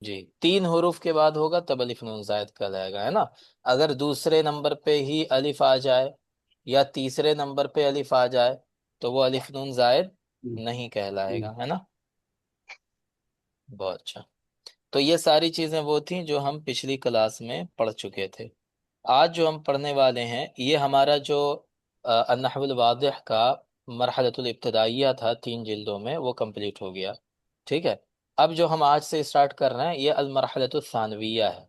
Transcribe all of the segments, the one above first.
جی، 3 حروف کے بعد ہوگا تب الف نون زائد کہلائے گا، ہے نا؟ اگر دوسرے نمبر پہ ہی الف آ جائے یا تیسرے نمبر پہ الف آ جائے تو وہ الف نون زائد جی نہیں کہلائے جی گا، ہے نا؟ بہت اچھا۔ تو یہ ساری چیزیں وہ تھیں جو ہم پچھلی کلاس میں پڑھ چکے تھے۔ آج جو ہم پڑھنے والے ہیں یہ ہمارا جو النحو الواضح کا مرحلۃ الابتدائیہ تھا 3 جلدوں میں، وہ کمپلیٹ ہو گیا، ٹھیک ہے؟ اب جو ہم آج سے اسٹارٹ کر رہے ہیں یہ المرحلۃ الثانویہ ہے،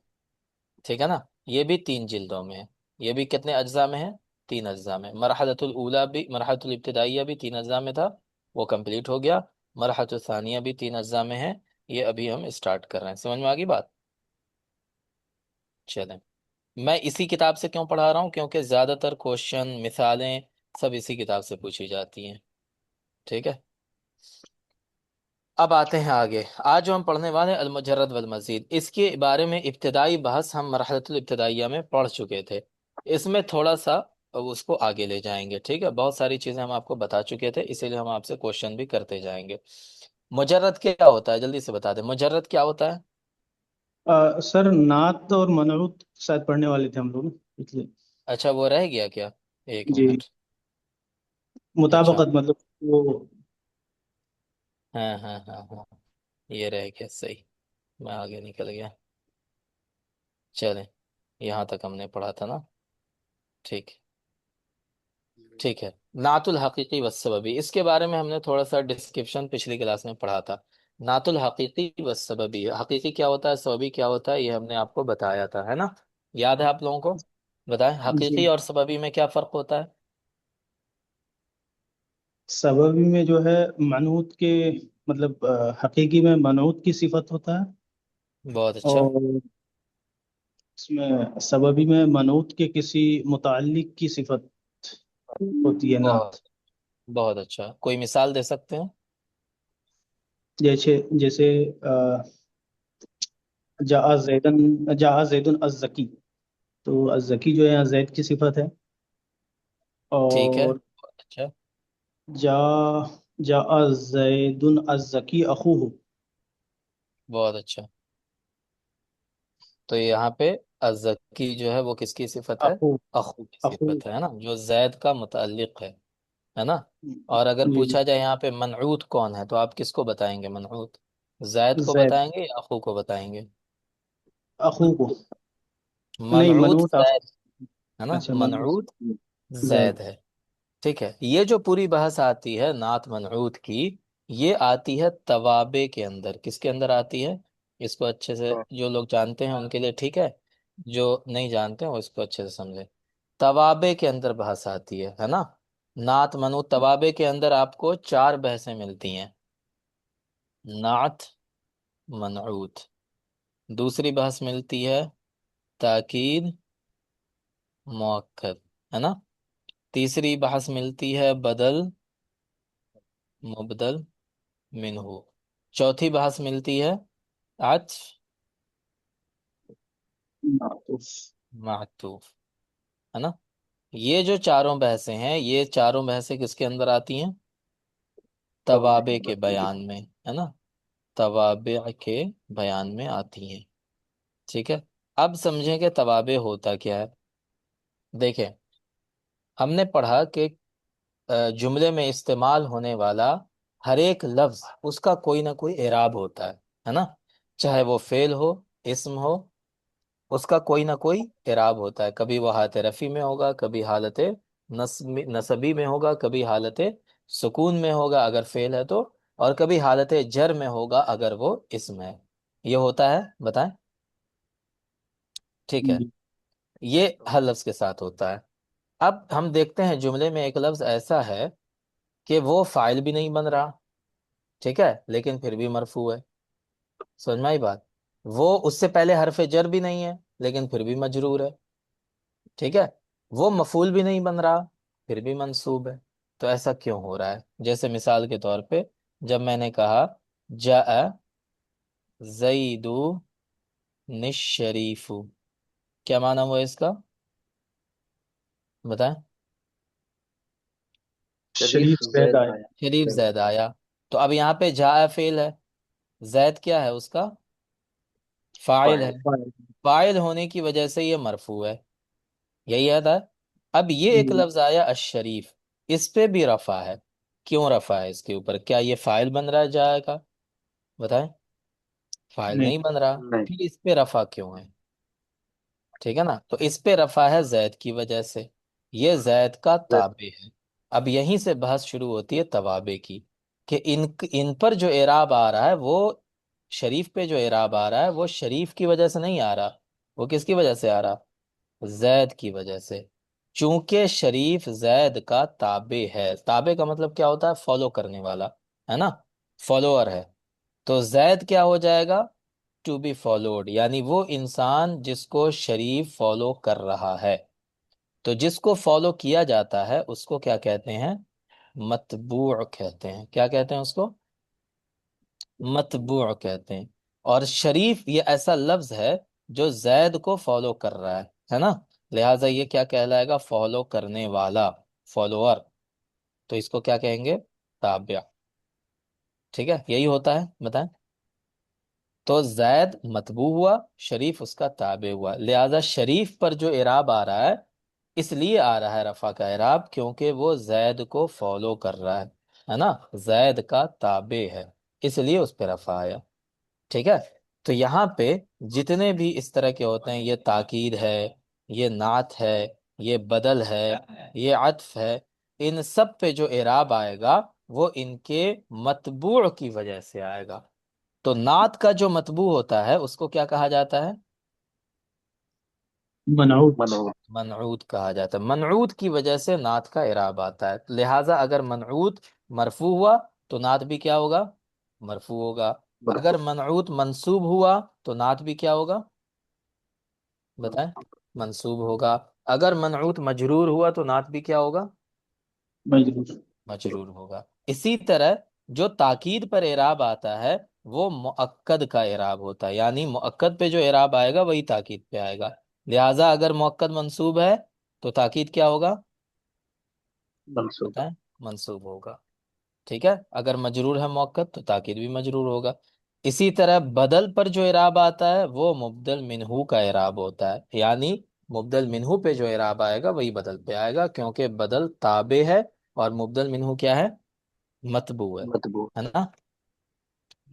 ٹھیک ہے نا؟ یہ بھی 3 جلدوں میں ہے۔ یہ بھی کتنے اجزاء میں ہے؟ 3 اجزاء میں۔ مرحلۃ الاولیٰ بھی، مرحلۃ الابتدائیہ بھی 3 اجزاء میں تھا، وہ کمپلیٹ ہو گیا۔ مرحلۃ الثانیہ بھی 3 اجزاء میں ہے، یہ ابھی ہم اسٹارٹ کر رہے ہیں۔ سمجھ میں آگی بات؟ چلیں، میں اسی کتاب سے کیوں پڑھا رہا ہوں؟ کیونکہ زیادہ تر کوشچن، مثالیں سب اسی کتاب سے پوچھی جاتی ہیں، ٹھیک ہے؟ اب آتے ہیں آگے۔ آج جو ہم پڑھنے والے ہیں المجرد والمزید، اس کے بارے میں ابتدائی بحث ہم مرحلۃ الابتدائیہ میں پڑھ چکے تھے، اس میں تھوڑا سا اب اس کو آگے لے جائیں گے، ٹھیک ہے؟ بہت ساری چیزیں ہم آپ کو بتا چکے تھے، اسی لیے ہم آپ سے کوشچن بھی کرتے جائیں گے۔ مجرد کیا ہوتا ہے؟ جلدی سے بتا دیں، مجرد کیا ہوتا ہے؟ سر نعت اور منعوت شاید پڑھنے والے تھے ہم لوگ اس لیے۔ اچھا، وہ رہ گیا کیا؟ ایک جی، منٹ۔ اچھا، مطابقت مطلب وہ۔ ہاں ہاں ہاں ہاں، یہ رہ گیا، صحیح، میں آگے نکل گیا۔ چلیں، یہاں تک ہم نے پڑھا تھا نا؟ ٹھیک، ٹھیک ہے۔ نعت الحقیقی والسببی، اس کے بارے میں ہم نے تھوڑا سا ڈسکرپشن پچھلی کلاس میں پڑھا تھا۔ نعت الحقیقی والسببی، حقیقی کیا ہوتا ہے، سببی کیا ہوتا ہے، یہ ہم نے آپ کو بتایا تھا، ہے نا؟ یاد ہے آپ لوگوں کو؟ بتائیں، جی، حقیقی اور سببی میں کیا فرق ہوتا ہے؟ سببی میں جو ہے منعوت کے مطلب حقیقی میں منعوت کی صفت ہوتا ہے، بہت اچھا، اور اس میں سببی میں منعوت کے کسی متعلق کی صفت ہوتی ہے بہت نعت۔ بہت اچھا، کوئی مثال دے سکتے ہیں؟ جیسے جاء زیدن، جاء زید الزکی، تو الزکی جو ہے یہاں زید کی صفت ہے، ٹھیک ہے، اور بہت اچھا، جا جاء زید الزکی اخوہ، بہت اچھا۔ تو یہاں پہ الزکی جو ہے وہ کس کی صفت ہے؟ اخو اخو کی اخو صفت ہے نا، جو زید کا متعلق ہے نا؟ اور اگر جی جی، پوچھا جائے یہاں پہ منعوت کون ہے تو آپ کس کو بتائیں گے منعوت؟ زید کو زید، بتائیں گے یا اخو کو بتائیں گے؟ اخو کو، نہیں منعوت منوط اخو، زید ہے نا، اچھا منوط منعوت زید، زید ہے، ٹھیک ہے؟ یہ جو پوری بحث آتی ہے نعت منعوت کی، یہ آتی ہے توابع کے اندر۔ کس کے اندر آتی ہے؟ اس کو اچھے سے جو لوگ جانتے ہیں ان کے لیے ٹھیک ہے، جو نہیں جانتے ہیں وہ اس کو اچھے سے سمجھے۔ توابع کے اندر بحث آتی ہے نا؟ نعت منعوت توابع کے اندر آپ کو 4 بحثیں ملتی ہیں: نعت، منعوت، دوسری بحث ملتی ہے تاکید، مؤکد، ہے نا؟ تیسری بحث ملتی ہے بدل، مبدل منہ، چوتھی بحث ملتی ہے عطف، معطوف، معطوف، ہے نا؟ یہ جو 4 بحثیں ہیں، یہ 4 بحثیں کس کے اندر آتی ہیں؟ توابع کے بیان میں، ہے نا؟ توابع کے بیان میں آتی ہیں، ٹھیک ہے؟ اب سمجھیں کہ توابع ہوتا کیا ہے۔ دیکھیں، ہم نے پڑھا کہ جملے میں استعمال ہونے والا ہر ایک لفظ اس کا کوئی نہ کوئی اعراب ہوتا ہے نا؟ چاہے وہ فعل ہو، اسم ہو، اس کا کوئی نہ کوئی اعراب ہوتا ہے۔ کبھی وہ حالت رفع میں ہوگا، کبھی حالت نصبی میں ہوگا، کبھی حالت سکون میں ہوگا اگر فعل ہے تو، اور کبھی حالت جر میں ہوگا اگر وہ اسم ہے۔ یہ ہوتا ہے، بتائیں، ٹھیک ہے؟ جی یہ ہر لفظ کے ساتھ ہوتا ہے۔ اب ہم دیکھتے ہیں جملے میں ایک لفظ ایسا ہے کہ وہ فاعل بھی نہیں بن رہا، ٹھیک ہے، لیکن پھر بھی مرفوع ہے۔ سمجھ میں آئی بات؟ وہ اس سے پہلے حرف جر بھی نہیں ہے لیکن پھر بھی مجرور ہے، ٹھیک ہے؟ وہ مفعول بھی نہیں بن رہا پھر بھی منصوب ہے۔ تو ایسا کیوں ہو رہا ہے؟ جیسے مثال کے طور پہ جب میں نے کہا جاء زید الشریف، کیا معنی ہوا اس کا؟ بتائیں۔ شریف زید آیا، شریف زید آیا، تو اب یہاں پہ جاء فعل ہے، زید کیا ہے اس کا؟ فاعل ہے، فاعل۔ فاعل ہونے کی وجہ سے یہ مرفوع ہے، یہی یاد ہے۔ اب یہ ایک ہوں، لفظ آیا الشریف، اس پہ بھی رفع ہے، کیوں رفع ہے اس کے اوپر؟ کیا یہ فاعل بن رہا جائے گا؟ بتائیں، فاعل نہیں، نہیں بن رہا، نہیں، پھر اس پہ رفع کیوں ہے؟ ٹھیک ہے نا، تو اس پہ رفع ہے زید کی وجہ سے، یہ زید کا تابع ہے۔ اب یہیں سے بحث شروع ہوتی ہے توابع کی، کہ ان پر جو اعراب آ رہا ہے وہ شریف پہ جو اعراب آ رہا ہے وہ شریف کی وجہ سے نہیں آ رہا، وہ کس کی وجہ سے آ رہا؟ زید کی وجہ سے، چونکہ شریف زید کا تابع ہے۔ تابع کا مطلب کیا ہوتا ہے؟ فالو کرنے والا، ہے نا، فالوور ہے۔ تو زید کیا ہو جائے گا؟ ٹو بی فالوڈ، یعنی وہ انسان جس کو شریف فالو کر رہا ہے۔ تو جس کو فالو کیا جاتا ہے اس کو کیا کہتے ہیں؟ متبوع کہتے ہیں۔ کیا کہتے ہیں اس کو؟ متبوع کہتے ہیں۔ اور شریف یہ ایسا لفظ ہے جو زید کو فالو کر رہا ہے نا، لہٰذا یہ کیا کہلائے گا؟ فالو کرنے والا، فالوور۔ تو اس کو کیا کہیں گے؟ تابع۔ ٹھیک ہے، یہی ہوتا ہے، بتائیں۔ تو زید متبوع ہوا، شریف اس کا تابع ہوا، لہذا شریف پر جو اعراب آ رہا ہے اس لیے آ رہا ہے رفع کا اعراب، کیونکہ وہ زید کو فالو کر رہا ہے نا، زید کا تابع ہے، اس لیے اس پہ رفع آیا۔ ٹھیک ہے، تو یہاں پہ جتنے بھی اس طرح کے ہوتے ہیں، یہ تاکید ہے، یہ نعت ہے، یہ بدل ہے، یہ عطف ہے، ان سب پہ جو اعراب آئے گا وہ ان کے متبوع کی وجہ سے آئے گا۔ تو نعت کا جو متبوع ہوتا ہے اس کو کیا کہا جاتا ہے؟ منعوت۔ منعوت۔ منعوت کہا جاتا ہے، منعوت کی وجہ سے نعت کا اعراب آتا ہے، لہٰذا اگر منعوت مرفوع ہوا تو نعت بھی کیا ہوگا؟ مرفوع ہوگا۔ اگر مرفوع۔ منعوت منصوب ہوا تو نعت بھی کیا ہوگا؟ بتائیں، منصوب ہوگا۔ اگر منعوت مجرور ہوا تو نعت بھی کیا ہوگا؟ مجرور۔ مجرور ہوگا۔ اسی طرح جو تاکید پر اعراب آتا ہے وہ مؤکد کا اعراب ہوتا ہے، یعنی مؤکد پہ جو اعراب آئے گا وہی تاکید پہ آئے گا، لہٰذا اگر مؤکد منصوب ہے تو تاکید کیا ہوگا؟ منصوب۔ بتائیں، منصوب ہوگا۔ ٹھیک ہے، اگر مجرور ہے مؤکد تو تاکید بھی مجرور ہوگا۔ اسی طرح بدل پر جو اعراب آتا ہے وہ مبدل منہو کا اعراب ہوتا ہے، یعنی مبدل منہو پہ جو اعراب آئے گا وہی بدل پہ آئے گا، کیونکہ بدل تابع ہے اور مبدل منہو کیا ہے؟ متبوع مطبوع۔ ہے نا۔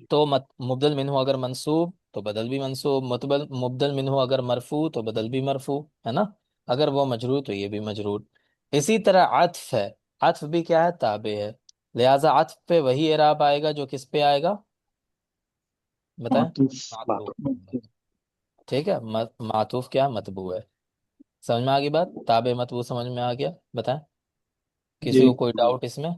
تو مبدل منہو اگر منصوب تو بدل بھی منصوب، مبدل منہو اگر مرفوع تو بدل بھی مرفوع، ہے نا، اگر وہ مجرور تو یہ بھی مجرور۔ اسی طرح عطف ہے، عطف بھی کیا ہے؟ تابع ہے، لہٰذا عطف پہ وہی اعراب آئے گا جو کس پہ آئے گا؟ بتائیں، معطوف۔ معطوف پہ آئے معطوف۔ گا۔ ٹھیک ہے، معطوف کیا ہے؟ متبوع ہے۔ سمجھ میں آ گئی بات؟ تابع متبوع سمجھ میں آ گیا؟ بتائیں، کسی جی، کو کوئی ڈاؤٹ اس میں؟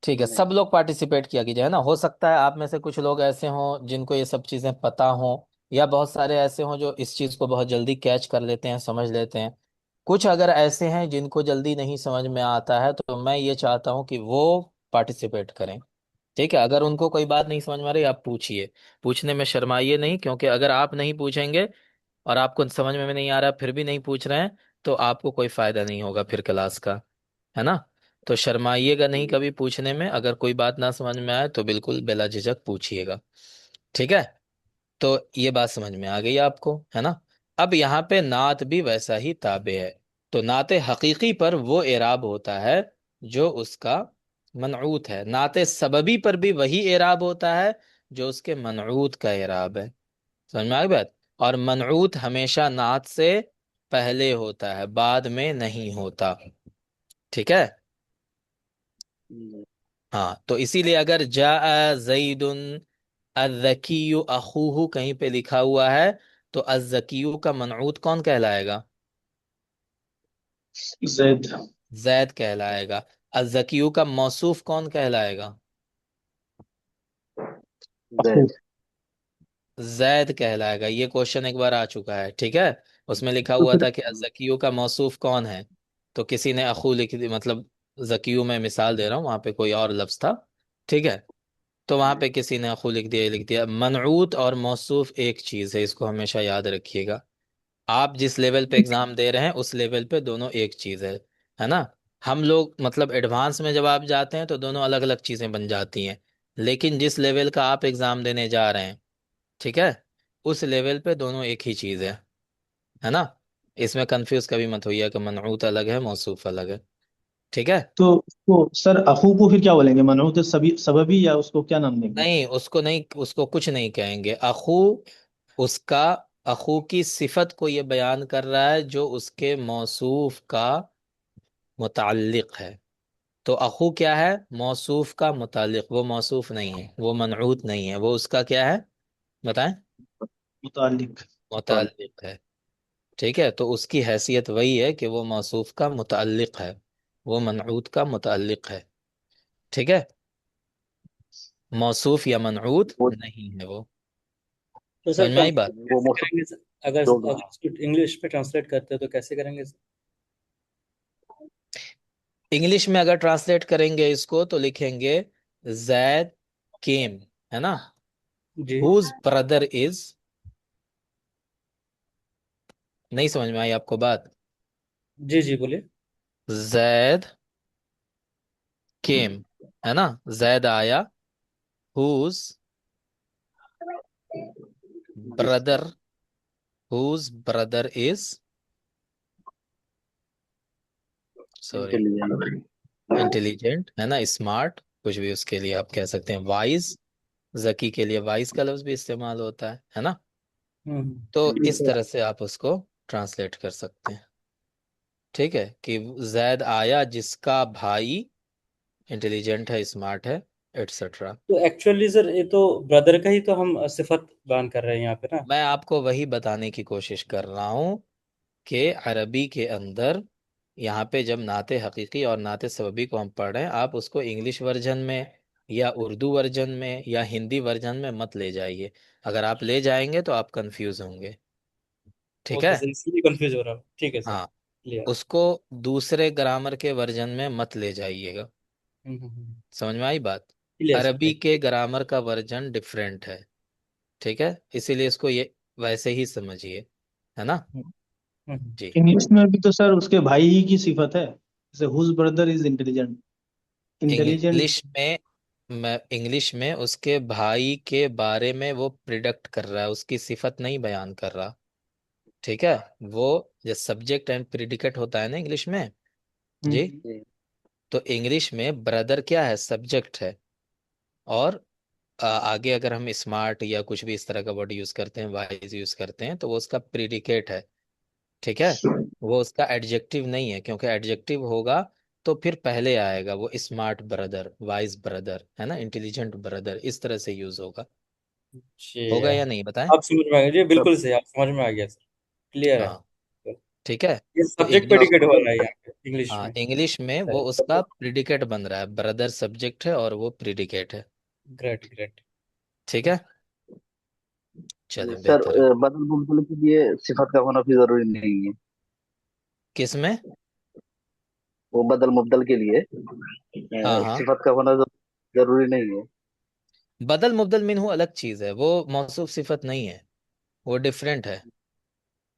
ٹھیک ہے، نہیں۔ سب لوگ پارٹیسپیٹ کیا کیجیے، ہے نا، ہو سکتا ہے آپ میں سے کچھ لوگ ایسے ہوں جن کو یہ سب چیزیں پتہ ہوں، یا بہت سارے ایسے ہوں جو اس چیز کو بہت جلدی کیچ کر لیتے ہیں، سمجھ لیتے ہیں۔ کچھ اگر ایسے ہیں جن کو جلدی نہیں سمجھ میں آتا ہے تو میں یہ چاہتا ہوں کہ وہ پارٹیسپیٹ کریں۔ ٹھیک ہے، اگر ان کو کوئی بات نہیں سمجھ میں آ رہی آپ پوچھیے، پوچھنے میں شرمائیے نہیں، کیونکہ اگر آپ نہیں پوچھیں گے اور آپ کو سمجھ میں نہیں آ رہا پھر بھی نہیں پوچھ رہے ہیں تو آپ کو کوئی فائدہ نہیں ہوگا پھر کلاس کا، ہے نا۔ تو شرمائیے گا نہیں کبھی پوچھنے میں، اگر کوئی بات نہ سمجھ میں آئے تو بالکل بلا جھجک پوچھیے گا۔ ٹھیک ہے، تو یہ بات سمجھ میں آ گئی آپ کو، ہے نا۔ اب یہاں پہ نعت بھی ویسا ہی تابع ہے، تو نعت حقیقی پر وہ اعراب ہوتا ہے جو اس کا منعوت ہے، نعت سببی پر بھی وہی اعراب ہوتا ہے جو اس کے منعوت کا اعراب ہے۔ سمجھ میں آ گئی بات؟ اور منعوت ہمیشہ نعت سے پہلے ہوتا ہے، بعد میں نہیں ہوتا۔ ٹھیک ہے، ہاں، تو اسی لیے اگر جاء زید الذکی اخوہ کہیں پہ لکھا ہوا ہے تو الذکی کا منعوت کون کہلائے گا؟ زید۔ زید کہلائے گا۔ الذکی کا موصوف کون کہلائے گا؟ اخو۔ زید۔ زید کہلائے گا۔ یہ کوشچن ایک بار آ چکا ہے، ٹھیک ہے، اس میں لکھا ہوا تھا کہ الذکیو کا موصوف کون ہے، تو کسی نے اخو لکھ دی، مطلب زکیو میں مثال دے رہا ہوں، وہاں پہ کوئی اور لفظ تھا، ٹھیک ہے، تو وہاں پہ کسی نے اخو لکھ دیا، یہ لکھ دیا۔ منعوت اور موصوف ایک چیز ہے، اس کو ہمیشہ یاد رکھیے گا۔ آپ جس لیول پہ ایگزام دے رہے ہیں اس لیول پہ دونوں ایک چیز ہے نا۔ ہم لوگ مطلب ایڈوانس میں جب آپ جاتے ہیں تو دونوں الگ الگ چیزیں بن جاتی ہیں، لیکن جس لیول کا آپ ایگزام دینے جا رہے ہیں، ٹھیک ہے، اس لیول پہ دونوں ایک ہی چیز ہے نا؟ اس میں کنفیوز کبھی مت ہوئیے کہ منعوت الگ ہے موصوف الگ ہے، ٹھیک ہے؟ تو اس کو سر اخو کو پھر کیا بولیں گے؟ منعوت سببی یا اس کو کیا نام دیں گے؟ نہیں، اس کو کچھ نہیں کہیں گے اخو. اس کا اخو کی صفت کو یہ بیان کر رہا ہے جو اس کے موصوف کا متعلق ہے. تو اخو کیا ہے؟ موصوف کا متعلق، وہ موصوف نہیں ہے، وہ منعوت نہیں ہے، وہ اس کا کیا ہے؟ بتائیں. متعلق. متعلق ہے. ٹھیک ہے، تو اس کی حیثیت وہی ہے کہ وہ موصوف کا متعلق ہے، وہ منعوت کا متعلق ہے. ٹھیک ہے، موصوف یا منعوت وہ نہیں ہے وہ. تو سر سمجھ میں آئی بات؟ وہ کیسے کریں گے سر؟ اگر جو اگر اس کو انگلش میں ٹرانسلیٹ کرتے ہیں تو کیسے کریں گے سر؟ انگلش میں اگر ٹرانسلیٹ کریں گے اس کو تو لکھیں گے زید کیم، ہے نا؟ جی ہوز بردر از. نہیں سمجھ میں آئی آپ کو بات؟ جی جی بولیے. زید کیم، ہے نا؟ زید آیا. ہوز جس brother whose brother is, sorry, intelligent. Intelligent, ہے نا؟ اسمارٹ، کچھ بھی اس کے لیے آپ کہہ سکتے ہیں. وائز، ذکی کے لیے وائز کا لفظ بھی استعمال ہوتا ہے نا؟ ہوں تو اس طرح سے آپ اس کو ٹرانسلیٹ کر سکتے ہیں. ٹھیک ہے، کہ زید آیا جس کا بھائی انٹیلیجنٹ ہے، اسمارٹ ہے، ایٹسٹرا. تو ایکچولی سر یہ تو بردر کا ہی تو ہم صفت بیان کر رہے ہیں یہاں پہ نا. میں آپ کو وہی بتانے کی کوشش کر رہا ہوں کہ عربی کے اندر یہاں پہ جب نعت حقیقی اور نعت سببی کو ہم پڑھ رہے ہیں، آپ اس کو انگلش ورژن میں یا اردو ورژن میں یا ہندی ورژن میں مت لے جائیے. اگر آپ لے جائیں گے تو آپ کنفیوز ہوں گے. ٹھیک اوکے ہے؟ سر، اس لیے کنفیوز ہو رہا ہوں. ٹھیک ہے سر، ہاں، کلیئر. اس کو دوسرے گرامر کے ورژن میں مت لے جائیے گا. سمجھ میں آئی بات؟ کلیئر سر، عربی کے گرامر کا ورژن ڈفرینٹ ہے. ٹھیک ہے، اسی لیے اس کو یہ ویسے ہی سمجھیے، ہے نا؟ جی. انگلش میں بھی تو سر اس کے بھائی ہی کی صفت ہے، جیسے whose brother is intelligent. Intelligent. English میں اس کے بھائی کے بارے میں وہ پریڈکٹ کر رہا ہے، اس کی صفت نہیں بیان کر رہا. ٹھیک ہے، وہ جو سبجیکٹ اینڈ پریڈیکیٹ ہوتا ہے نا انگلش میں، جی، تو انگلش میں بردر کیا ہے؟ سبجیکٹ ہے. اور آگے اگر ہم اسمارٹ یا کچھ بھی اس طرح کا ورڈ یوز کرتے ہیں، وائز یوز کرتے ہیں، تو وہ اس کا پریڈیکیٹ ہے. ٹھیک ہے، وہ اس کا ایڈجیکٹیو نہیں ہے، کیونکہ ایڈجیکٹیو ہوگا تو پھر پہلے آئے گا. وہ اسمارٹ بردر، وائز بردر، ہے نا؟ انٹیلیجنٹ بردر، اس طرح سے یوز ہوگا. جی ہوگا یا نہیں بتائیں؟ آپ سمجھ میں آ گیا جی، بالکل صحیح، آپ سمجھ میں آ گیا سر، کلیئر ہے. ہاں، ٹھیک ہے. یہ تو سبجیکٹ پہ انگلش، ڈکیٹ ہو رہا ہے یہاں پہ انگلش ہاں، میں. انگلش میں وہ اس کا پریڈیکیٹ بن رہا ہے. بردر سبجیکٹ ہے اور وہ پریڈیکیٹ ہے. Great great. ٹھیک ہے، چلیں سر بہتر ہے. بدل مبدل کے لیے صفت کا ہونا بھی ضروری نہیں ہے. کس میں؟ وہ بدل مبدل کے لیے ہاں ہاں، صفت کا ہونا ضروری نہیں ہے. بدل مبدل منہ الگ چیز ہے، وہ موصوف صفت نہیں ہے، وہ ڈفرینٹ ہے.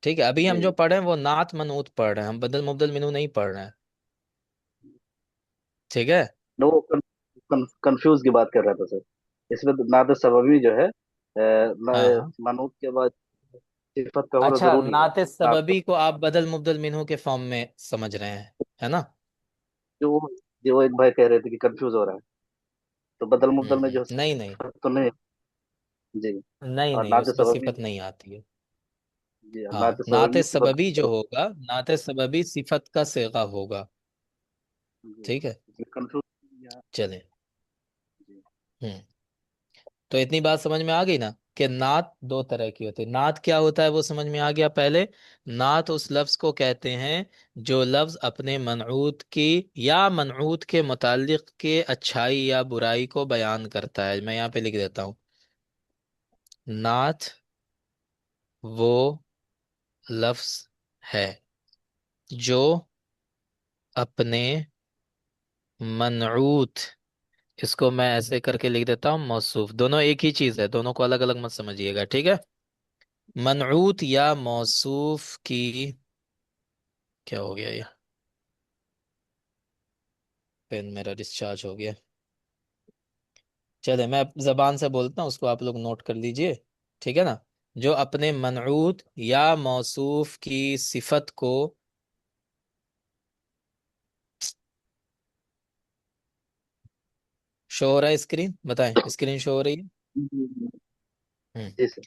ٹھیک ہے، ابھی ہم جی. جو پڑھ رہے ہیں وہ نعت منعوت پڑھ رہے ہیں، ہم بدل مبدل منہ نہیں پڑھ رہے ہیں. ٹھیک ہے. نو، کنفیوز کی بات کر رہا تھا سر. اس میں نعت سببی جو ہے ہاں ہاں، منوط کے بعد صفت کا ہونا اچھا، ضروری ہے. نعت نعت سببی کو آپ بدل مبدل منہ کے فارم میں سمجھ رہے ہیں، ہے نا؟ جو جو ایک بھائی کہہ رہے تھے کہ کنفیوز ہو رہا ہے، تو بدل مبدل میں جو نہیں نہیں صفت تو نہیں. جی. نہیں اور نہیں، نعت اس میں سببی. صفت نہیں آتی ہے. جی. ہاں، نعت نعت سببی صفت سببی جو ہوگا، نعت سببی صفت کا صیغہ ہوگا. جی. ٹھیک ہے، کنفیوز. چلیں. جی. ہوں تو اتنی بات سمجھ میں آ گئی نا کہ نعت دو طرح کی ہوتی ہے. نعت کیا ہوتا ہے وہ سمجھ میں آ گیا پہلے. نعت اس لفظ کو کہتے ہیں جو لفظ اپنے منعوت کی یا منعوت کے متعلق کے اچھائی یا برائی کو بیان کرتا ہے. میں یہاں پہ لکھ دیتا ہوں، نعت وہ لفظ ہے جو اپنے منعوت، اس کو میں ایسے کر کے لکھ دیتا ہوں موصوف، دونوں ایک ہی چیز ہے، دونوں کو الگ الگ مت سمجھیے گا. ٹھیک ہے، منعوت یا موصوف کی، کیا ہو گیا یہ؟ پین میرا ڈسچارج ہو گیا. چلے میں زبان سے بولتا ہوں، اس کو آپ لوگ نوٹ کر لیجئے، ٹھیک ہے نا؟ جو اپنے منعوت یا موصوف کی صفت کو شو ہو رہا ہے اسکرین؟ بتائیں، اسکرین شو ہو رہی ہے؟ جی سر.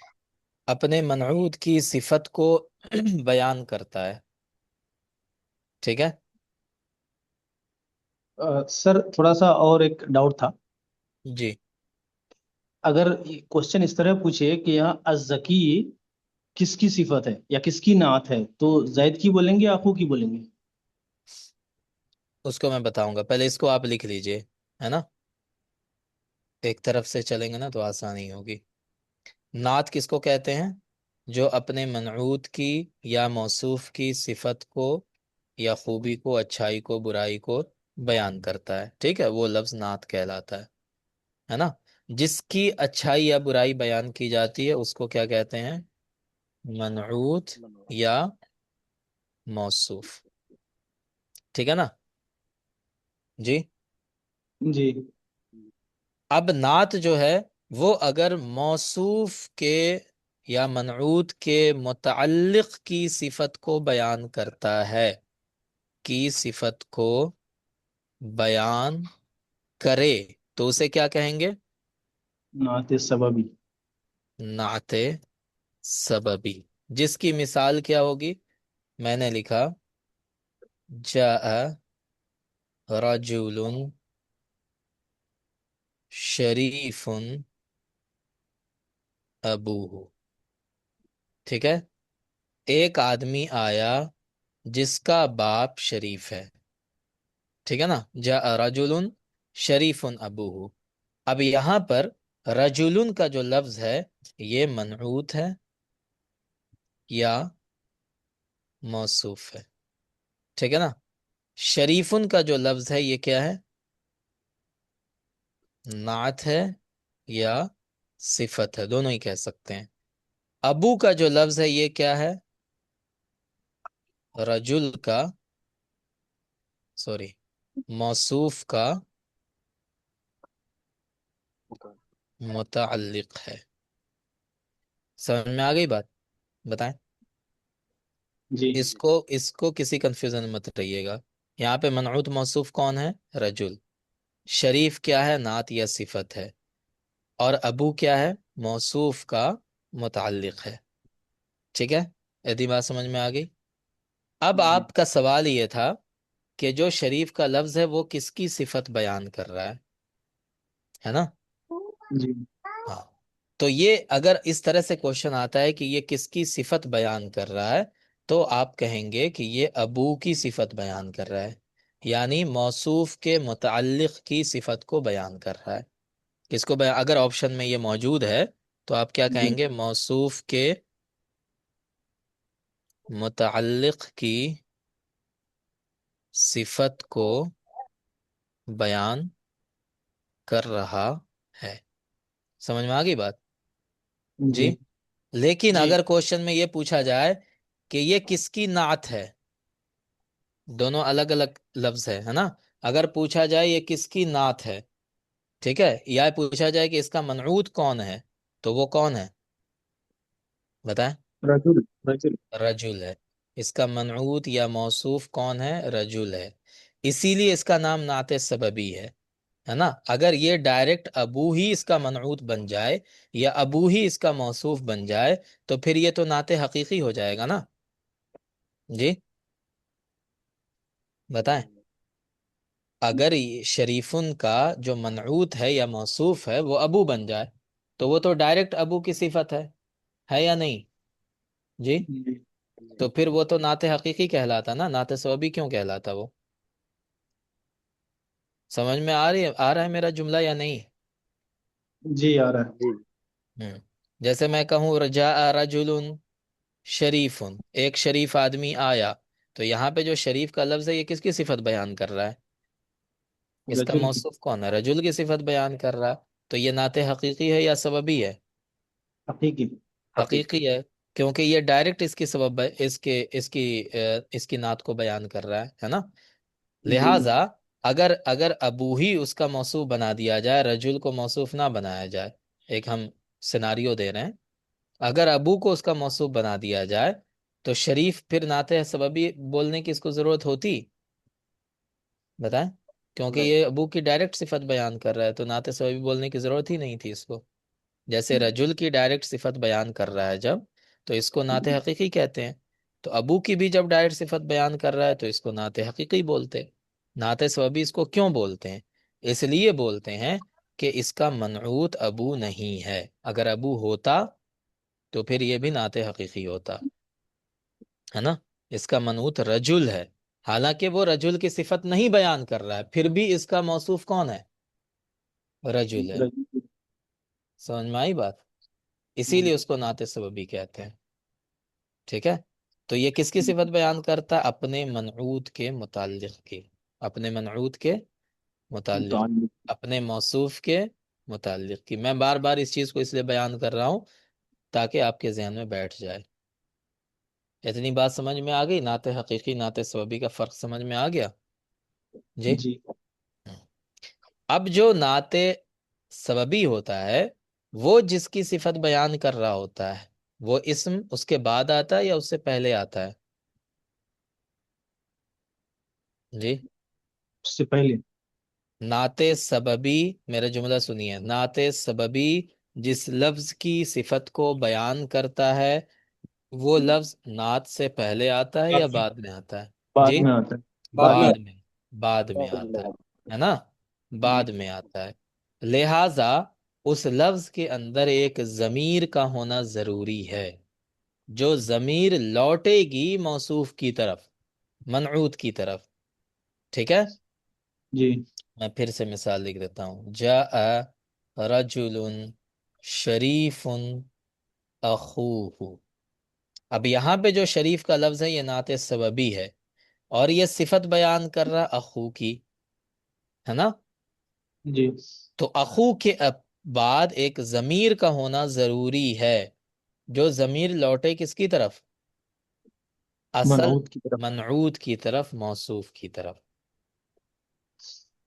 اپنے منعوت کی صفت کو بیان کرتا ہے، ٹھیک ہے؟ سر تھوڑا سا اور ایک ڈاؤٹ تھا. جی. اگر کوشچن اس طرح پوچھے کہ یہاں الزکی کس کی صفت ہے یا کس کی نعت ہے، تو زید کی بولیں گے یا اخو کی بولیں گے؟ اس کو میں بتاؤں گا، پہلے اس کو آپ لکھ لیجئے، ہے نا؟ ایک طرف سے چلیں گے نا تو آسانی ہوگی. نعت کس کو کہتے ہیں؟ جو اپنے منعوت کی یا موصوف کی صفت کو یا خوبی کو، اچھائی کو، برائی کو بیان کرتا ہے، ٹھیک ہے؟ وہ لفظ نعت کہلاتا ہے نا؟ جس کی اچھائی یا برائی بیان کی جاتی ہے اس کو کیا کہتے ہیں؟ منعوت یا موصوف، ٹھیک ہے نا جی؟ جی. اب نعت جو ہے وہ اگر موصوف کے یا منعوت کے متعلق کی صفت کو بیان کرتا ہے، کی صفت کو بیان کرے، تو اسے کیا کہیں گے؟ نعت سببی. نعت سببی. جس کی مثال کیا ہوگی؟ میں نے لکھا جاء رجل شریف ابوہ، ٹھیک ہے؟ ایک آدمی آیا جس کا باپ شریف ہے، ٹھیک ہے نا؟ جاء رجل شریف ابوہ. اب یہاں پر رجل کا جو لفظ ہے یہ منعوت ہے یا موصوف ہے، ٹھیک ہے نا؟ شریفن کا جو لفظ ہے یہ کیا ہے؟ نعت ہے یا صفت ہے، دونوں ہی کہہ سکتے ہیں. ابو کا جو لفظ ہے یہ کیا ہے؟ رجل کا، سوری، موصوف کا متعلق ہے. سمجھ میں آ گئی بات؟ بتائیں. جی. اس کو کسی کنفیوژن میں مت رہیے گا. یہاں پہ منعوت موصوف کون ہے؟ رجل. شریف کیا ہے؟ نعت یا صفت ہے. اور ابو کیا ہے؟ موصوف کا متعلق ہے، ٹھیک ہے؟ ادھی بات سمجھ میں آ گئی؟ اب جی. آپ کا سوال یہ تھا کہ جو شریف کا لفظ ہے وہ کس کی صفت بیان کر رہا ہے نا؟ جی. ہاں. تو یہ اگر اس طرح سے کوشچن آتا ہے کہ یہ کس کی صفت بیان کر رہا ہے، تو آپ کہیں گے کہ یہ ابو کی صفت بیان کر رہا ہے، یعنی موصوف کے متعلق کی صفت کو بیان کر رہا ہے. کس کو اگر آپشن میں یہ موجود ہے تو آپ کیا جی. کہیں گے؟ موصوف کے متعلق کی صفت کو بیان کر رہا ہے. سمجھ میں آ گئی بات؟ جی. جی. لیکن جی. اگر کوشچن میں یہ پوچھا جائے کہ یہ کس کی نعت ہے، دونوں الگ الگ لفظ ہے نا؟ اگر پوچھا جائے یہ کس کی نعت ہے، ٹھیک ہے، یا پوچھا جائے کہ اس کا منعوت کون ہے، تو وہ کون ہے؟ بتائیں. رجل. رجل. رجل ہے. اس کا منعوت یا موصوف کون ہے؟ رجل ہے. اسی لیے اس کا نام نعت سببی ہے نا؟ اگر یہ ڈائریکٹ ابو ہی اس کا منعوت بن جائے یا ابو ہی اس کا موصوف بن جائے تو پھر یہ تو نعت حقیقی ہو جائے گا نا جی؟ بتائیں. اگر شریفن کا جو منعوت ہے یا موصوف ہے وہ ابو بن جائے تو وہ تو ڈائریکٹ ابو کی صفت ہے یا نہیں جی؟ جی. تو پھر وہ تو نعت حقیقی کہلاتا نا، نعت سببی کیوں کہلاتا وہ؟ سمجھ میں آ رہا ہے میرا جملہ یا نہیں؟ جی آ رہا ہے. جی. جیسے میں کہوں رجاء رجل شریف، ایک شریف آدمی آیا، تو یہاں پہ جو شریف کا لفظ ہے یہ کس کی صفت بیان کر رہا ہے؟ اس کا رجل کی. موصوف کون ہے؟ رجل کی صفت بیان کر رہا ہے. تو یہ نعت حقیقی ہے یا سببی ہے؟ حقیقی. حقیقی. حقیقی ہے، کیونکہ یہ ڈائریکٹ اس کی سبب اس کی نعت کو بیان کر رہا ہے نا؟ جی. لہذا اگر ابو ہی اس کا موصوف بنا دیا جائے، رجل کو موصوف نہ بنایا جائے، ایک ہم سیناریو دے رہے ہیں، اگر ابو کو اس کا موصوف بنا دیا جائے تو شریف پھر نعت سببی بولنے کی اس کو ضرورت ہوتی؟ بتائیں، کیونکہ یہ ابو کی ڈائریکٹ صفت بیان کر رہا ہے تو نعت سببی بولنے کی ضرورت ہی نہیں تھی اس کو. جیسے رجل کی ڈائریکٹ صفت بیان کر رہا ہے جب، تو اس کو نعت حقیقی کہتے ہیں. تو ابو کی بھی جب ڈائریکٹ صفت بیان کر رہا ہے تو اس کو نعت حقیقی بولتے. نعت سببی اس کو کیوں بولتے ہیں؟ اس لیے بولتے ہیں کہ اس کا منعوت ابو نہیں ہے. اگر ابو ہوتا تو پھر یہ بھی نعت حقیقی ہوتا ہے نا. اس کا منعوت رجل ہے، حالانکہ وہ رجل کی صفت نہیں بیان کر رہا ہے، پھر بھی اس کا موصوف کون ہے؟ رجل ہے. سمجھ میں آئی بات؟ اسی لیے اس کو نعت سببی کہتے ہیں. ٹھیک ہے، تو یہ کس کی صفت بیان کرتا ہے؟ اپنے منعوت کے متعلق کی، اپنے منعوت کے متعلق، اپنے موصوف کے متعلق کی. میں بار بار اس چیز کو اس لیے بیان کر رہا ہوں تاکہ آپ کے ذہن میں بیٹھ جائے. اتنی بات سمجھ میں آ گئی؟ نعت حقیقی نعت سببی کا فرق سمجھ میں آ گیا جی؟ جی اب جو نعت سببی ہوتا ہے وہ جس کی صفت بیان کر رہا ہوتا ہے وہ اسم اس کے بعد آتا ہے یا اس سے پہلے آتا ہے؟ جی، اس سے پہلے. نعت سببی، میرا جملہ سنیے، نعت سببی جس لفظ کی صفت کو بیان کرتا ہے وہ لفظ نعت سے پہلے آتا ہے یا بعد میں آتا ہے؟ بعد جی، میں آتا ہے. بعد میں. بعد میں آتا ہے نا، بعد میں آتا ہے. لہذا اس لفظ کے اندر ایک ضمیر کا ہونا ضروری ہے، جو ضمیر لوٹے گی موصوف کی طرف، منعوت کی طرف. ٹھیک ہے، جی میں پھر سے مثال لکھ دیتا ہوں. جاء رجل شریف اخوہ. اب یہاں پہ جو شریف کا لفظ ہے یہ نعت سببی ہے اور یہ صفت بیان کر رہا اخو کی، ہے نا. جی. تو اخو کے بعد ایک ضمیر کا ہونا ضروری ہے، جو ضمیر لوٹے کس کی طرف؟ اصل منعوت کی طرف. منعوت کی طرف، موصوف کی طرف.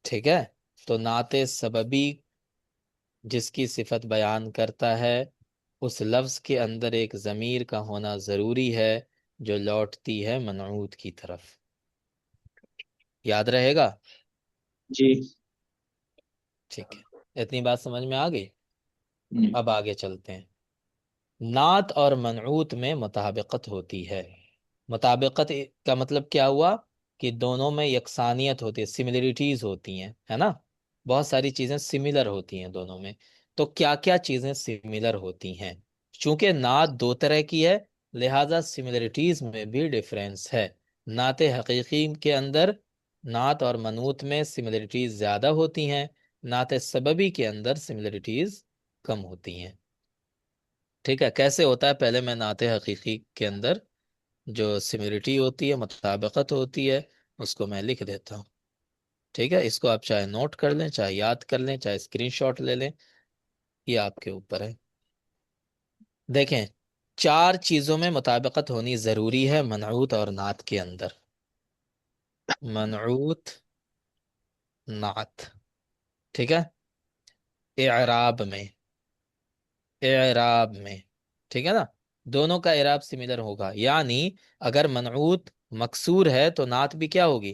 ٹھیک ہے، تو نعت سببی جس کی صفت بیان کرتا ہے اس لفظ کے اندر ایک ضمیر کا ہونا ضروری ہے جو لوٹتی ہے منعوت کی طرف. یاد رہے گا؟ جی. ٹھیک ہے، اتنی بات سمجھ میں آ گئی؟ ہم. اب آگے چلتے ہیں. نعت اور منعوت میں مطابقت ہوتی ہے. مطابقت کا مطلب کیا ہوا؟ کہ دونوں میں یکسانیت ہوتی ہے، سملریٹیز ہوتی ہیں، ہے نا. بہت ساری چیزیں سملر ہوتی ہیں دونوں میں. تو کیا کیا چیزیں سملر ہوتی ہیں؟ چونکہ نعت دو طرح کی ہے لہذا سملریٹیز میں بھی ڈفرینس ہے. نعت حقیقی کے اندر نعت اور منعوت میں سملریٹیز زیادہ ہوتی ہیں، نعت سببی کے اندر سملریٹیز کم ہوتی ہیں. ٹھیک ہے، کیسے ہوتا ہے؟ پہلے میں نعت حقیقی کے اندر جو سملریٹی ہوتی ہے، مطابقت ہوتی ہے، اس کو میں لکھ دیتا ہوں. ٹھیک ہے، اس کو آپ چاہے نوٹ کر لیں، چاہے یاد کر لیں، چاہے اسکرین شاٹ لے لیں، یہ آپ کے اوپر ہے. دیکھیں، 4 چیزوں میں مطابقت ہونی ضروری ہے منعوت اور نعت کے اندر. منعوت، نعت. ٹھیک ہے، اعراب میں، اعراب میں. ٹھیک ہے نا، دونوں کا اعراب سملر ہوگا. یعنی اگر منعوت مکسور ہے تو نعت بھی کیا ہوگی؟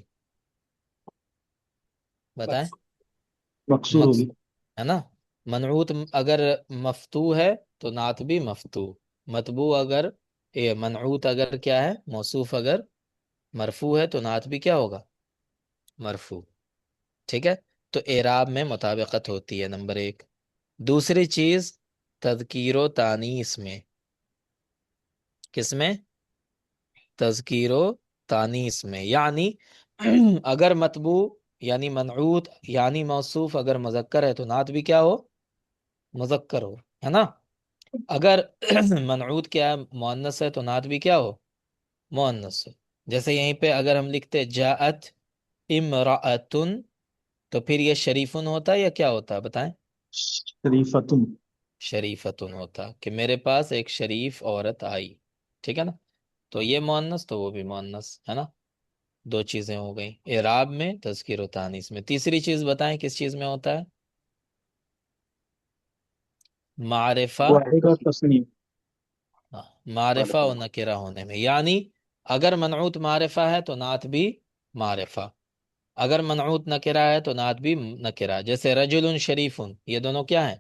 بتائیں. مقصور ہوگی. ہے نا. منعوت اگر مفتوح ہے تو نعت بھی مفتوح. مطبوع اگر منعوت اگر کیا ہے، موصوف اگر مرفوع ہے تو نعت بھی کیا ہوگا؟ مرفوع. ٹھیک ہے، تو اعراب میں مطابقت ہوتی ہے، نمبر 1. دوسری چیز تذکیر و تانیث میں. کس میں؟ تذکیر و تانیث میں. یعنی اگر مطبوع یعنی منعوت یعنی موصوف اگر مذکر ہے تو نعت بھی کیا ہو؟ مذکر ہو، ہے نا. اگر منعوت کیا ہے، مؤنث ہے، تو نعت بھی کیا ہو؟ مؤنث ہو. جیسے یہیں پہ اگر ہم لکھتے جاءت امرأتن تو پھر یہ شریفن ہوتا ہے یا کیا ہوتا ہے؟ بتائیں. شریفتن. شریفتن ہوتا کہ میرے پاس ایک شریف عورت آئی. ٹھیک ہے نا، تو یہ مؤنث تو وہ بھی مؤنث، ہے نا. دو چیزیں ہو گئیں، اعراب میں، تذکیر و تانیث میں۔ تیسری چیز بتائیں کس چیز میں ہوتا ہے؟ معرفہ، واحد اور تسنیہ۔ ہاں، معرفہ و نکرہ ہونے میں، یعنی اگر منعوت معرفہ ہے تو نعت بھی معرفہ، اگر منعوت نکرہ ہے تو نعت بھی نکرہ۔ جیسے رجل شریف، یہ دونوں کیا ہیں؟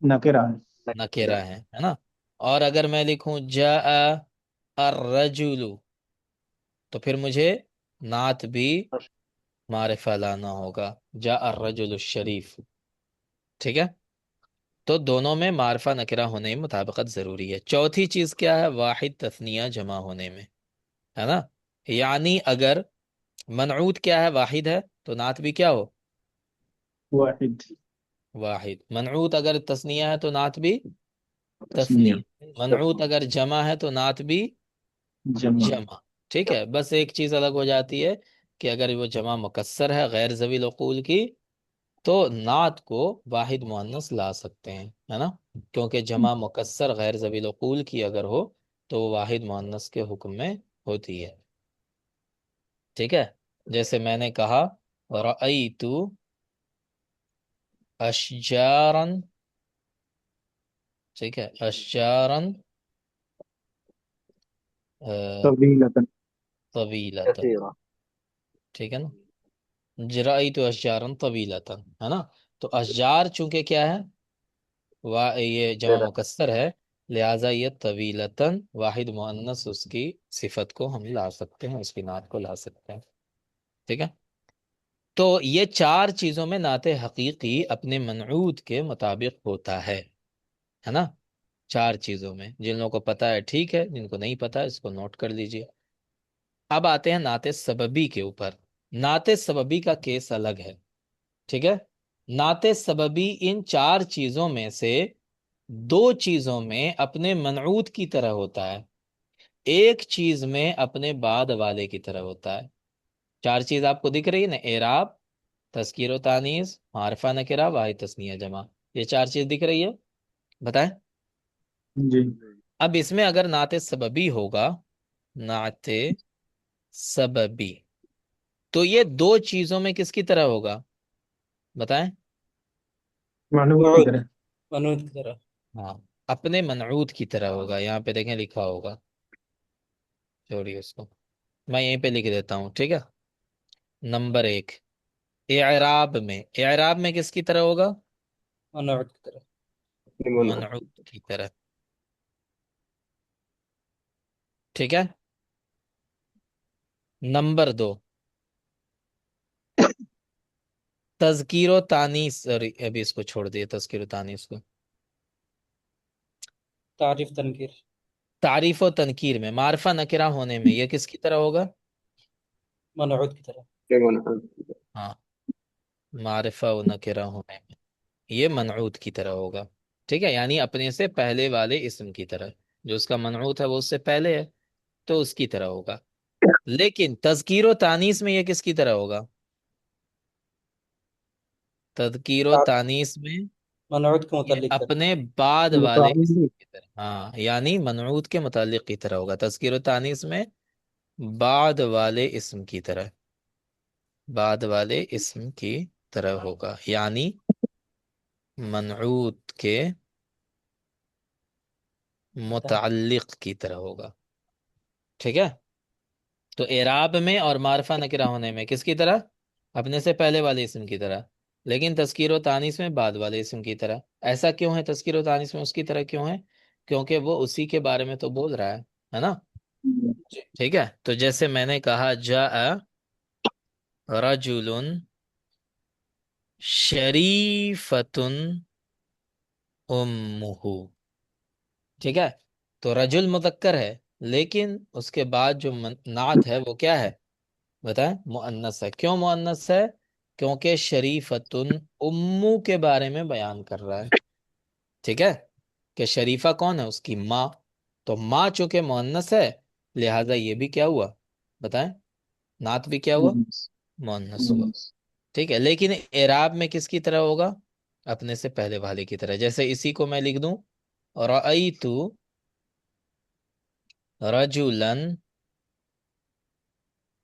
نکرہ ہے۔ نکرہ ہیں، ہے نا؟ اور اگر میں لکھوں جاء الرجل تو پھر مجھے نعت بھی معرفہ لانا ہوگا، جاء الرجل الشریف، ٹھیک ہے؟ تو دونوں میں معرفہ نکرہ ہونے میں مطابقت ضروری ہے۔ چوتھی چیز کیا ہے؟ واحد تثنیہ جمع ہونے میں، ہے نا؟ یعنی اگر منعوت کیا ہے؟ واحد ہے، تو نعت بھی کیا ہو؟ واحد واحد۔ منعوت اگر تثنیہ ہے تو نعت بھی تسنیہ تثنیہ، منعوت اگر جمع ہے تو نعت بھی جمع۔ جمع، ٹھیک ہے؟ بس ایک چیز الگ ہو جاتی ہے کہ اگر وہ جمع مکسر ہے غیر ذوی العقول کی تو نعت کو واحد مؤنث لا سکتے ہیں، ہے نا؟ کیونکہ جمع مکسر غیر ذوی العقول کی اگر ہو تو وہ واحد مؤنث کے حکم میں ہوتی ہے، ٹھیک ہے؟ جیسے میں نے کہا رأیت اشجارا، ٹھیک ہے؟ اشجارا طویلۃ۔ طویلتا، کثیرہ. ٹھیک ہے نا؟ رأیت اشجارا طویلتا، ہے نا؟ تو اشجار چونکہ کیا ہے؟ یہ جمع درخت. مکسر ہے، لہٰذا یہ طویلتاً واحد مؤنث اس کی صفت کو ہم لا سکتے ہیں، اس کی نعت کو لا سکتے ہیں، ٹھیک ہے؟ تو یہ چار چیزوں میں نعت حقیقی اپنے منعوت کے مطابق ہوتا ہے نا؟ چار چیزوں میں، جن لوگوں کو پتہ ہے ٹھیک ہے، جن کو نہیں پتہ اس کو نوٹ کر لیجئے۔ اب آتے ہیں نعت سببی کے اوپر۔ نعت سببی کا کیس الگ ہے، ٹھیک ہے؟ نعت سببی ان چار چیزوں میں سے دو چیزوں میں اپنے منعوت کی طرح ہوتا ہے، ایک چیز میں اپنے بعد والے کی طرح ہوتا ہے۔ چار چیز آپ کو دکھ رہی ہے نا؟ اعراب، تذکیر و تانیث، معرفہ نکرہ، واحد تثنیہ جمع، یہ چار چیز دکھ رہی ہے؟ بتائیں۔ جی۔ اب اس میں اگر نعت سببی ہوگا، نعت سببی، تو یہ دو چیزوں میں کس کی طرح ہوگا؟ بتائیں۔ معلومات کی منعوت، طرح۔ منعوت کی طرح۔ ہاں، اپنے منعوت کی طرح ہوگا، یہاں پہ دیکھیں لکھا ہوگا، چھوڑیے اس کو، میں یہیں پہ لکھ دیتا ہوں، ٹھیک ہے؟ نمبر ایک، اعراب میں کس کی طرح ہوگا؟ منعوت کی طرح۔ منعوت کی طرح، ٹھیک ہے؟ نمبر دو، تذکیر و تانیث، ابھی اس کو چھوڑ دیے، تذکیر و تانیث کو۔ تعریف تنکیر۔ تعریف و تنکیر میں، معرفہ نکرہ ہونے میں یہ کس کی طرح ہوگا؟ منعوت کی طرح۔ ہاں، معرفہ و نکرہ ہونے میں یہ منعوت کی طرح ہوگا، ٹھیک ہے؟ یعنی اپنے سے پہلے والے اسم کی طرح، جو اس کا منعوت ہے وہ اس سے پہلے ہے تو اس کی طرح ہوگا۔ لیکن تذکیر و تانیث میں یہ کس کی طرح ہوگا؟ تذکیر و تانیث میں منعوت کے یہ متعلق طرح۔ اپنے بعد والے اسم متعلق۔ کی طرح، ہاں، یعنی منعوت کے متعلق کی طرح ہوگا۔ تذکیر و تانیث میں بعد والے اسم کی طرح، بعد والے اسم کی طرح ہوگا، یعنی منعوت کے متعلق کی طرح ہوگا، ٹھیک ہے؟ تو اعراب میں اور معرفہ نکرہ ہونے میں کس کی طرح؟ اپنے سے پہلے والے اسم کی طرح، لیکن تذکیر و تانیث میں بعد والے اسم کی طرح۔ ایسا کیوں ہے؟ تذکیر و تانیث میں اس کی طرح کیوں ہے؟ کیونکہ وہ اسی کے بارے میں تو بول رہا ہے نا؟ جی۔ ٹھیک ہے؟ تو جیسے میں نے کہا جاء رجل شریفۃ امہ، ٹھیک ہے؟ تو رجل مذکر ہے، لیکن اس کے بعد جو نعت ہے وہ کیا ہے؟ بتائیں، مؤنث ہے۔ کیوں مؤنث ہے؟ کیونکہ شریفتن امو کے بارے میں بیان کر رہا ہے، ٹھیک ہے؟ کہ شریفہ کون ہے؟ اس کی ماں، تو ماں چونکہ مؤنث ہے لہذا یہ بھی کیا ہوا؟ بتائیں، نعت بھی کیا ہوا؟ مؤنث ہوا، ٹھیک ہے؟ لیکن اعراب میں کس کی طرح ہوگا؟ اپنے سے پہلے والے کی طرح۔ جیسے اسی کو میں لکھ دوں رأیت رجلا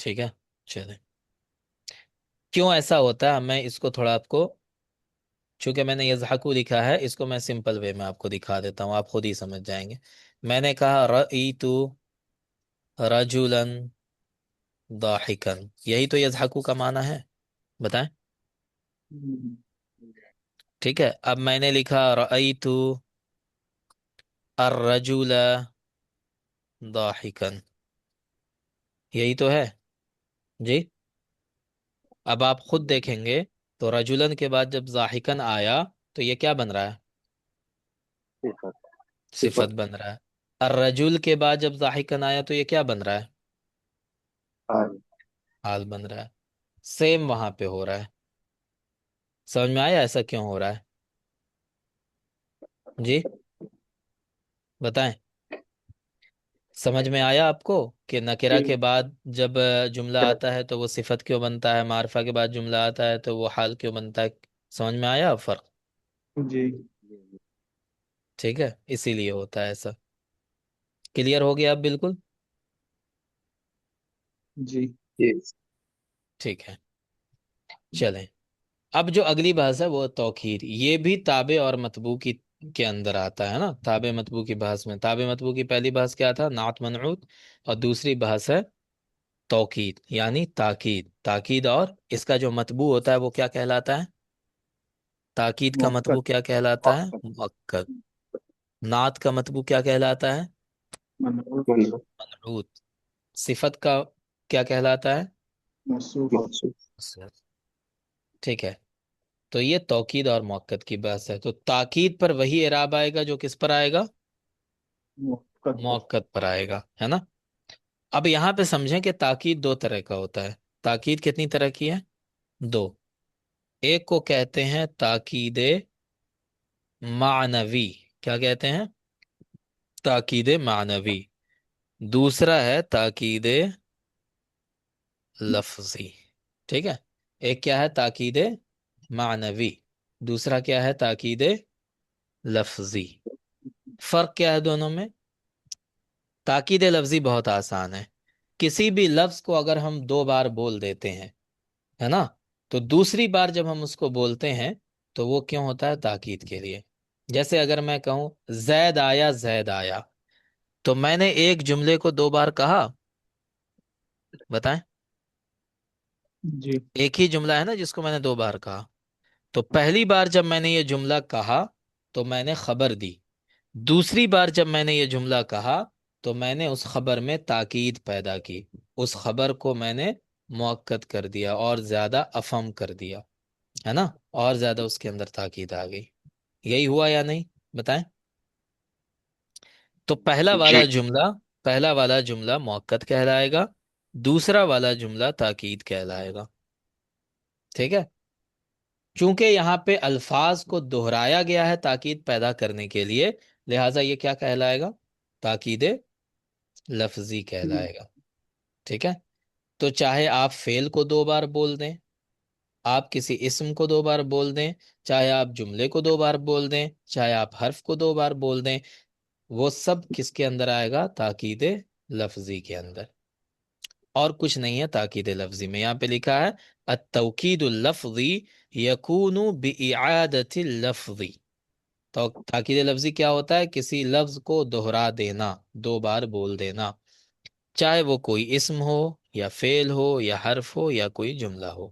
ٹھیک ہے، چلیں. کیوں ایسا ہوتا ہے میں اس کو تھوڑا آپ کو، چونکہ میں نے یضحکو لکھا ہے، اس کو میں سمپل وے میں آپ کو دکھا دیتا ہوں، آپ خود ہی سمجھ جائیں گے. میں نے کہا رأیت رجلا ضاحکا، یہی تو یضحکو کا معنی ہے، بتائیں. ٹھیک ہے، اب میں نے لکھا رأیت الرجل ضاحکا، یہی تو ہے جی. اب آپ خود دیکھیں گے تو رجولن کے بعد جب ضاحکن آیا تو یہ کیا بن رہا ہے؟ صفت صفت بن رہا ہے. الرجل کے بعد جب ضاحکن آیا تو یہ کیا بن رہا ہے؟ حال حال بن رہا ہے. سیم وہاں پہ ہو رہا ہے. سمجھ میں آیا ایسا کیوں ہو رہا ہے؟ جی بتائیں. سمجھ میں آیا آپ کو کہ نکرہ کے بعد جب جملہ آتا ہے تو وہ صفت کیوں بنتا ہے، معرفہ کے بعد جملہ آتا ہے تو وہ حال کیوں بنتا ہے؟ سمجھ میں آیا فرق؟ جی ٹھیک ہے، اسی لیے ہوتا ہے ایسا. کلیئر ہو گیا اب بالکل؟ جی جی ٹھیک ہے، چلیں. اب جو اگلی بحث ہے وہ توکید، یہ بھی تابع اور مطبوع کی کے اندر آتا ہے نا. تابع مطبوع کی بحث میں، تابع مطبوع کی پہلی بحث کیا تھا؟ نعت منعوت، اور دوسری بحث ہے توکید یعنی تاکید. تاکید اور اس کا جو مطبوع ہوتا ہے وہ کیا کہلاتا ہے؟ تاکید کا مطبوع موقت کیا کہلاتا ہے؟ مؤکد. نعت کا مطبوع کیا کہلاتا ہے؟ منعوت منظور منعوت. صفت کا کیا کہلاتا ہے؟ موصوف موصوف. ٹھیک ہے، تو یہ توکید اور مؤکد کی بحث ہے. تو تاکید پر وہی اعراب آئے گا جو کس پر آئے گا؟ موقت پر مؤکد پر آئے گا، ہے نا. اب یہاں پہ سمجھیں کہ تاکید دو طرح کا ہوتا ہے. تاکید کتنی طرح کی ہے؟ دو. ایک کو کہتے ہیں تاکید معنوی. کیا کہتے ہیں؟ تاکید معنوی. دوسرا ہے تاکید لفظی. ٹھیک ہے، ایک کیا ہے؟ تاکید معنوی. دوسرا کیا ہے؟ تاکید لفظی. فرق کیا ہے دونوں میں؟ تاکید لفظی بہت آسان ہے. کسی بھی لفظ کو اگر ہم دو بار بول دیتے ہیں، ہے نا، تو دوسری بار جب ہم اس کو بولتے ہیں تو وہ کیوں ہوتا ہے؟ تاکید کے لیے. جیسے اگر میں کہوں زید آیا، زید آیا، تو میں نے ایک جملے کو دو بار کہا، بتائیں. جی ایک ہی جملہ ہے نا جس کو میں نے دو بار کہا. تو پہلی بار جب میں نے یہ جملہ کہا تو میں نے خبر دی. دوسری بار جب میں نے یہ جملہ کہا تو میں نے اس خبر میں تاکید پیدا کی. اس خبر کو میں نے مؤکد کر دیا اور زیادہ افہم کر دیا، ہے نا، اور زیادہ اس کے اندر تاکید آ گئی. یہی ہوا یا نہیں؟ بتائیں. تو پہلا والا جملہ مؤکد کہلائے گا، دوسرا والا جملہ تاکید کہلائے گا. ٹھیک ہے، چونکہ یہاں پہ الفاظ کو دہرایا گیا ہے تاکید پیدا کرنے کے لیے، لہٰذا یہ کیا کہلائے گا؟ تاکید لفظی کہلائے گا. ٹھیک ہے، تو چاہے آپ فعل کو دو بار بول دیں، آپ کسی اسم کو دو بار بول دیں، چاہے آپ جملے کو دو بار بول دیں، چاہے آپ حرف کو دو بار بول دیں، وہ سب کس کے اندر آئے گا؟ تاکید لفظی کے اندر. اور کچھ نہیں ہے تاکید لفظی میں. یہاں پہ لکھا ہے التوکید اللفظی یکون بإعادة اللفظ. تو تاکید لفظی کیا ہوتا ہے؟ کسی لفظ کو دہرا دینا، دو بار بول دینا، چاہے وہ کوئی اسم ہو یا فعل ہو یا حرف ہو یا کوئی جملہ ہو.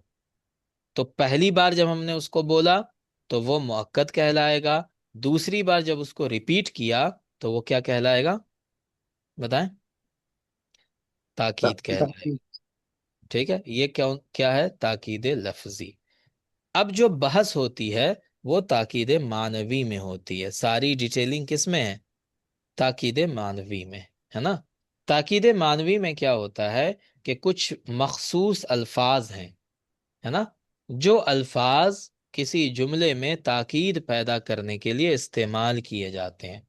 تو پہلی بار جب ہم نے اس کو بولا تو وہ مؤکد کہلائے گا. دوسری بار جب اس کو ریپیٹ کیا تو وہ کیا کہلائے گا؟ بتائیں. تاکید کہلائے گا. ٹھیک ہے، یہ کیا ہے؟ تاکید لفظی. اب جو بحث ہوتی ہے وہ تاکید معنوی میں ہوتی ہے. ساری ڈیٹیلنگ کس میں ہے؟ تاکید معنوی میں، ہے نا. تاکید معنوی میں کیا ہوتا ہے کہ کچھ مخصوص الفاظ ہیں، ہے نا، جو الفاظ کسی جملے میں تاکید پیدا کرنے کے لیے استعمال کیے جاتے ہیں.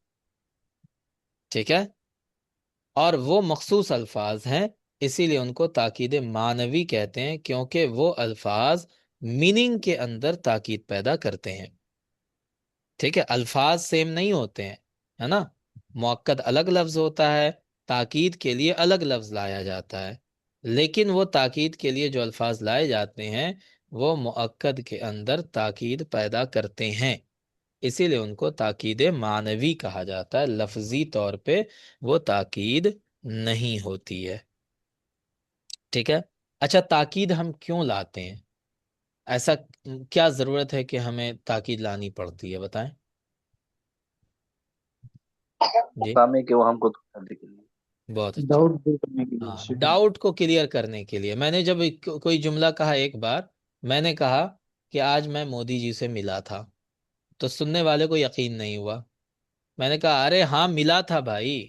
ٹھیک ہے، اور وہ مخصوص الفاظ ہیں، اسی لیے ان کو تاکید معنوی کہتے ہیں، کیونکہ وہ الفاظ میننگ کے اندر تاکید پیدا کرتے ہیں. ٹھیک ہے، الفاظ سیم نہیں ہوتے ہیں، ہے نا. مؤکد الگ لفظ ہوتا ہے، تاکید کے لیے الگ لفظ لایا جاتا ہے. لیکن وہ تاکید کے لیے جو الفاظ لائے جاتے ہیں وہ مؤکد کے اندر تاکید پیدا کرتے ہیں، اسی لیے ان کو تاکید معنوی کہا جاتا ہے، لفظی طور پہ وہ تاکید نہیں ہوتی ہے۔ ٹھیک ہے، اچھا تاکید ہم کیوں لاتے ہیں؟ ایسا کیا ضرورت ہے کہ ہمیں تاکید لانی پڑتی ہے، بتائیں جی۔ سامنے کے وہ ہم کو کرنے کے لیے۔ بہت اچھا۔ ڈاؤٹ دور کرنے کے لیے ہاں، شکر۔ ڈاؤٹ کو کلیئر کرنے کے لیے میں نے جب کوئی جملہ کہا، ایک بار میں نے کہا کہ آج میں مودی جی سے ملا تھا، تو سننے والے کو یقین نہیں ہوا، میں نے کہا ارے ہاں ملا تھا بھائی،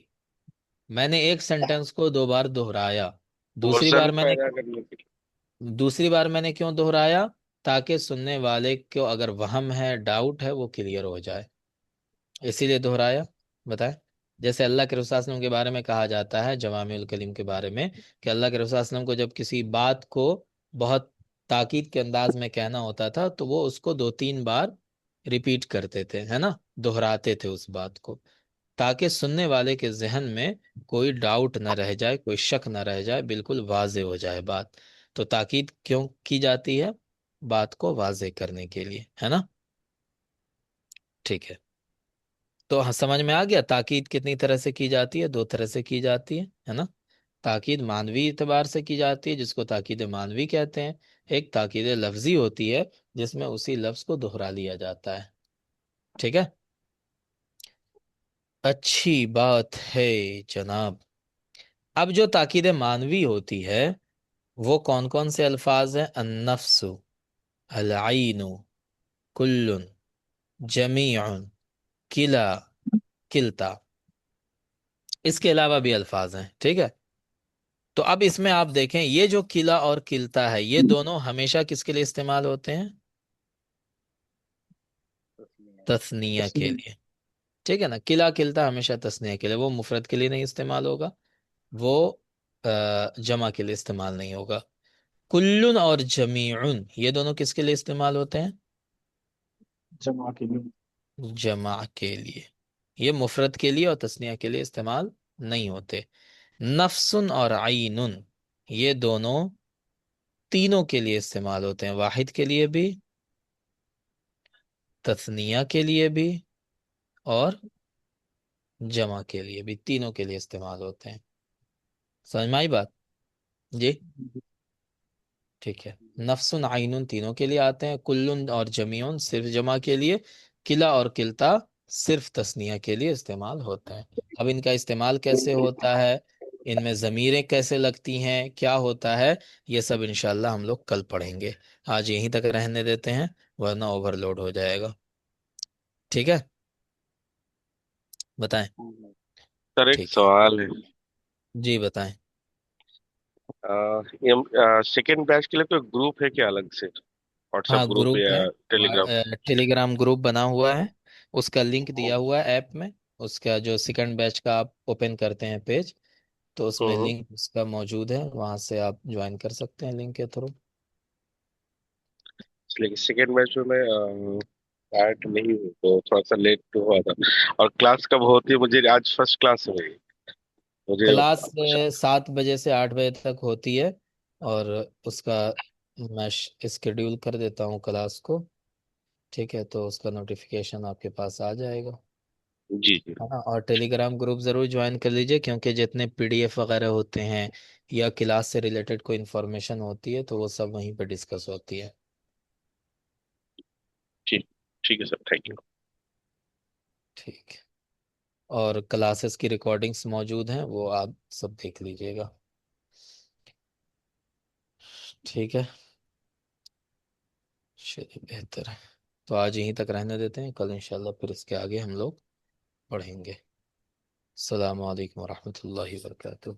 میں نے ایک سینٹنس کو 2 بار دہرایا، دوسری بار ورژن میں نے پیدا کرنے کے کیوں دہرایا؟ تاکہ سننے والے کو اگر وہم ہے، ڈاؤٹ ہے، وہ کلیئر ہو جائے، اسی لیے دہرایا۔ بتائیں، جیسے اللہ کے رسول صلی اللہ علیہ وسلم کے بارے میں کہا جاتا ہے، جوامع الکلم کے بارے میں، کہ اللہ کے رسول صلی اللہ علیہ وسلم کو جب کسی بات کو بہت تاکید کے انداز میں کہنا ہوتا تھا تو وہ اس کو 2-3 بار ریپیٹ کرتے تھے، ہے نا، دہراتے تھے اس بات کو، تاکہ سننے والے کے ذہن میں کوئی ڈاؤٹ نہ رہ جائے، کوئی شک نہ رہ جائے، بالکل واضح ہو جائے بات۔ تو تاکید کیوں کی جاتی ہے؟ بات کو واضح کرنے کے لیے، ہے نا۔ ٹھیک ہے، تو سمجھ میں آ گیا تاکید کتنی طرح سے کی جاتی ہے؟ 2 طرح سے کی جاتی ہے نا۔ تاکید معنوی اعتبار سے کی جاتی ہے، جس کو تاکید معنوی کہتے ہیں، ایک تاکید لفظی ہوتی ہے جس میں اسی لفظ کو دہرا لیا جاتا ہے۔ ٹھیک ہے، اچھی بات ہے جناب۔ اب جو تاکید معنوی ہوتی ہے وہ کون کون سے الفاظ ہیں؟ النفس، العین، کل، جمیع، کلا، کلتا، اس کے علاوہ بھی الفاظ ہیں۔ ٹھیک ہے، تو اب اس میں آپ دیکھیں، یہ جو کلا اور کلتا ہے، یہ دونوں ہمیشہ کس کے لیے استعمال ہوتے ہیں؟ تثنیہ کے تسلیم۔ لیے۔ ٹھیک ہے نا، کلا کلتا ہمیشہ تثنیہ کے لیے، وہ مفرد کے لیے نہیں استعمال ہوگا، وہ جمع کے لیے استعمال نہیں ہوگا۔ کلن اور جمیعن، یہ دونوں کس کے لیے استعمال ہوتے ہیں؟ جمع کے لیے۔ جمع کے لیے، یہ مفرد کے لیے اور تثنیہ کے لیے استعمال نہیں ہوتے۔ نفس اور عین، یہ دونوں تینوں کے لیے استعمال ہوتے ہیں، واحد کے لیے بھی، تثنیہ کے لیے بھی، اور جمع کے لیے بھی، تینوں کے لیے استعمال ہوتے ہیں۔ سمجھ میں آئی بات؟ جی ٹھیک ہے، نفس، عین تینوں کے لیے آتے ہیں، کل اور جمیع صرف جمع کے لیے، کلا اور کلتا صرف تثنیہ کے لیے استعمال ہوتا ہے۔ اب ان کا استعمال کیسے ہوتا ہے، ان میں ضمیریں کیسے لگتی ہیں، کیا ہوتا ہے، یہ سب انشاءاللہ ہم لوگ کل پڑھیں گے۔ آج یہیں تک رہنے دیتے ہیں ورنہ اوور لوڈ ہو جائے گا۔ ٹھیک ہے، بتائیں۔ سر ایک ٹھیک ہے سوال ہے، جی، بتائیں۔ سیکنڈ بیچ کے لیے کوئی گروپ ہے کیا الگ سے، واٹس ایپ ہاں گروپ گروپ یا ہے، ٹیلی گرام؟ ٹیلی گرام گروپ بنا ہوا ہے، اس کا لنک دیا ہوا ہے ایپ میں، اس کا جو سیکنڈ بیچ کا آپ اوپن کرتے ہیں پیج تو اس میں لنک اس کا موجود ہے، وہاں سے آپ جوائن کر سکتے ہیں لنک کے تھرو۔ لیکن سیکنڈ بیچ میں ایڈ نہیں ہوں تو تھوڑا سا لیٹ ہوا تھا، اور کلاس کب ہوتی ہے؟ مجھے آج فرسٹ کلاس ہے میری، مجھے کلاس 7 بجے سے 8 بجے تک ہوتی ہے، اور اس کا میں اسکیڈول کر دیتا ہوں کلاس کو، ٹھیک ہے، تو اس کا نوٹیفیکیشن آپ کے پاس آ جائے گا، جی جی ہے نا۔ اور ٹیلی گرام گروپ ضرور جوائن کر لیجئے، کیونکہ جتنے PDF وغیرہ ہوتے ہیں یا کلاس سے ریلیٹڈ کوئی انفارمیشن ہوتی ہے تو وہ سب وہیں پہ ڈسکس ہوتی ہے۔ ٹھیک، ٹھیک ہے سر، تھینک یو۔ ٹھیک، اور کلاسز کی ریکارڈنگز موجود ہیں، وہ آپ سب دیکھ لیجئے گا، ٹھیک ہے، چلیے بہتر ہے۔ تو آج یہیں تک رہنے دیتے ہیں، کل انشاءاللہ پھر اس کے آگے ہم لوگ پڑھیں گے۔ السلام علیکم ورحمۃ اللہ وبرکاتہ۔